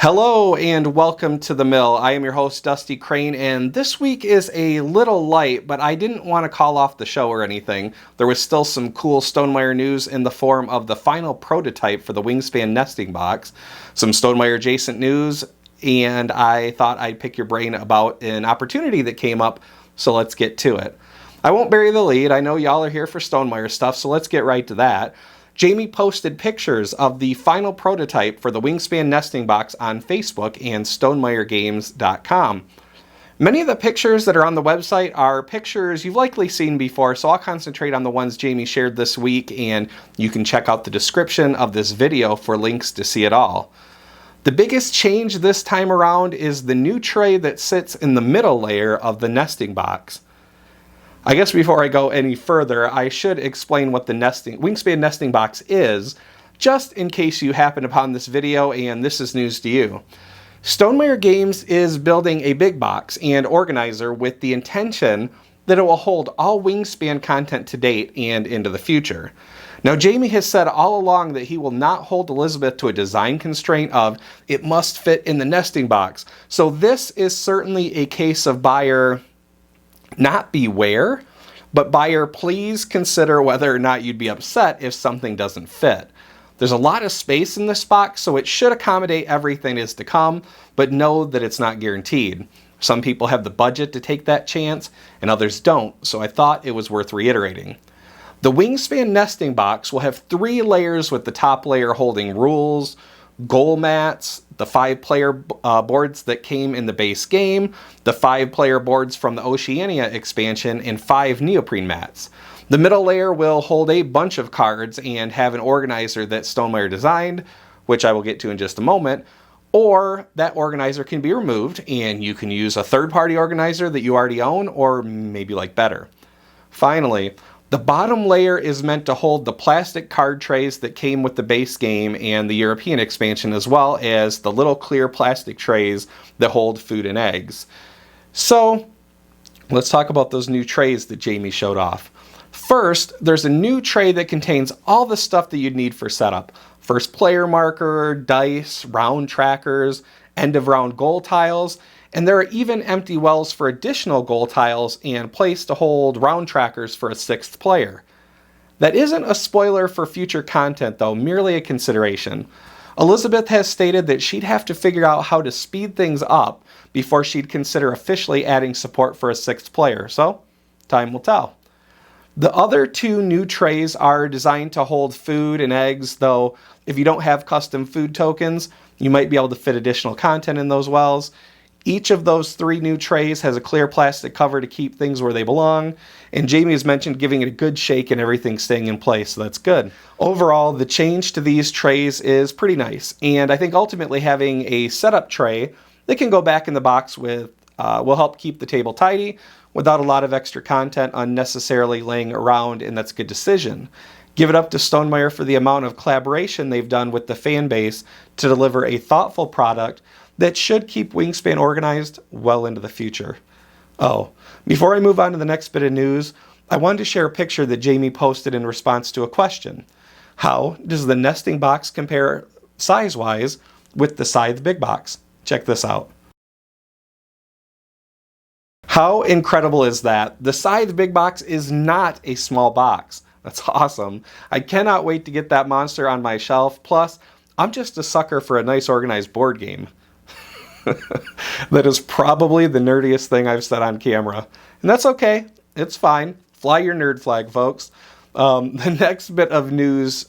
Hello and welcome to the mill. I am your host Dusty Crane, and this week is a little light, but I didn't want to call off the show or anything. There was still some cool Stonemaier news in the form of the final prototype for the Wingspan Nesting Box, some Stonemaier adjacent news, and I thought I'd pick your brain about an opportunity that came up, so let's get to it. I won't bury the lead. I know y'all are here for Stonemaier stuff, so let's get right to that. Jamie posted pictures of the final prototype for the Wingspan Nesting Box on Facebook and StoneMaierGames.com. Many of the pictures that are on the website are pictures you've likely seen before, so I'll concentrate on the ones Jamie shared this week, and you can check out the description of this video for links to see it all. The biggest change this time around is the new tray that sits in the middle layer of the nesting box. I guess before I go any further, I should explain what the Wingspan Nesting Box is, just in case you happen upon this video and this is news to you. Stonemaier Games is building a big box and organizer with the intention that it will hold all Wingspan content to date and into the future. Now, Jamie has said all along that he will not hold Elizabeth to a design constraint of it must fit in the nesting box. So this is certainly a case of buyer not beware, but buyer, please consider whether or not you'd be upset if something doesn't fit. There's a lot of space in this box, so it should accommodate everything that is to come, but know that it's not guaranteed. Some people have the budget to take that chance, and others don't, so I thought it was worth reiterating. The Wingspan Nesting Box will have 3 layers, with the top layer holding rules, goal mats, the 5-player boards that came in the base game, the 5-player boards from the Oceania expansion, and 5 neoprene mats. The middle layer will hold a bunch of cards and have an organizer that Stonemaier designed, which I will get to in just a moment, or that organizer can be removed and you can use a third-party organizer that you already own or maybe like better. Finally, the bottom layer is meant to hold the plastic card trays that came with the base game and the European expansion, as well as the little clear plastic trays that hold food and eggs. So let's talk about those new trays that Jamie showed off. First, there's a new tray that contains all the stuff that you'd need for setup. First player marker, dice, round trackers, end of round goal tiles, and there are even empty wells for additional goal tiles and place to hold round trackers for a 6th player. That isn't a spoiler for future content though, merely a consideration. Elizabeth has stated that she'd have to figure out how to speed things up before she'd consider officially adding support for a 6th player, so time will tell. The other 2 new trays are designed to hold food and eggs, though if you don't have custom food tokens, you might be able to fit additional content in those wells. Each of those 3 new trays has a clear plastic cover to keep things where they belong, and Jamie has mentioned giving it a good shake and everything staying in place, so that's good. Overall, the change to these trays is pretty nice, and I think ultimately having a setup tray that can go back in the box with will help keep the table tidy without a lot of extra content unnecessarily laying around, and that's a good decision. Give it up to Stonemaier for the amount of collaboration they've done with the fan base to deliver a thoughtful product that should keep Wingspan organized well into the future. Oh, before I move on to the next bit of news, I wanted to share a picture that Jamie posted in response to a question. How does the nesting box compare size-wise with the Scythe Big Box? Check this out. How incredible is that? The Scythe Big Box is not a small box. That's awesome. I cannot wait to get that monster on my shelf. Plus, I'm just a sucker for a nice organized board game. That is probably the nerdiest thing I've said on camera. And that's okay. It's fine. Fly your nerd flag, folks. The next bit of news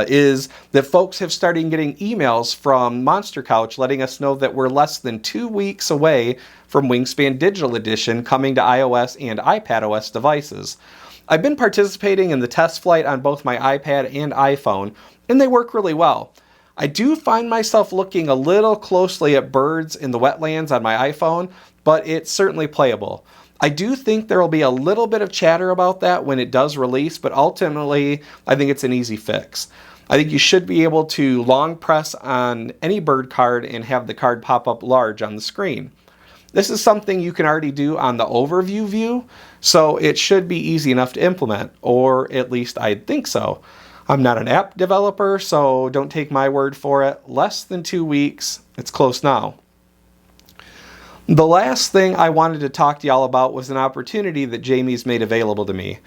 is that folks have started getting emails from Monster Couch letting us know that we're less than 2 weeks away from Wingspan Digital Edition coming to iOS and iPadOS devices. I've been participating in the test flight on both my iPad and iPhone, and they work really well. I do find myself looking a little closely at birds in the wetlands on my iPhone, but it's certainly playable. I do think there will be a little bit of chatter about that when it does release, but ultimately I think it's an easy fix. I think you should be able to long press on any bird card and have the card pop up large on the screen. This is something you can already do on the overview view, so it should be easy enough to implement, or at least I think so. I'm not an app developer, so don't take my word for it. Less than 2 weeks, It's close now. The last thing I wanted to talk to y'all about was an opportunity that Jamie's made available to me.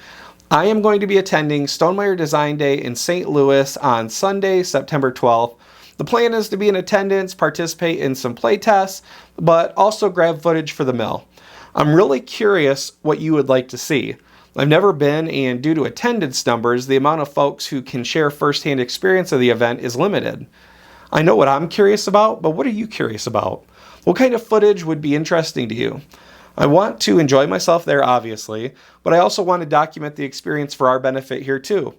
I am going to be attending Stonemaier Design Day in St. Louis on Sunday, September 12th. The plan is to be in attendance, participate in some play tests, but also grab footage for the mill. I'm really curious what you would like to see. I've never been, and due to attendance numbers, the amount of folks who can share firsthand experience of the event is limited. I know what I'm curious about, but what are you curious about? What kind of footage would be interesting to you? I want to enjoy myself there, obviously, but I also want to document the experience for our benefit here too.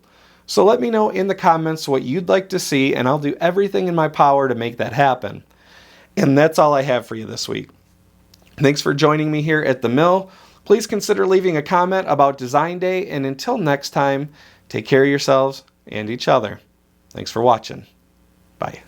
So let me know in the comments what you'd like to see, and I'll do everything in my power to make that happen. And that's all I have for you this week. Thanks for joining me here at the mill. Please consider leaving a comment about Design Day, and until next time, take care of yourselves and each other. Thanks for watching. Bye.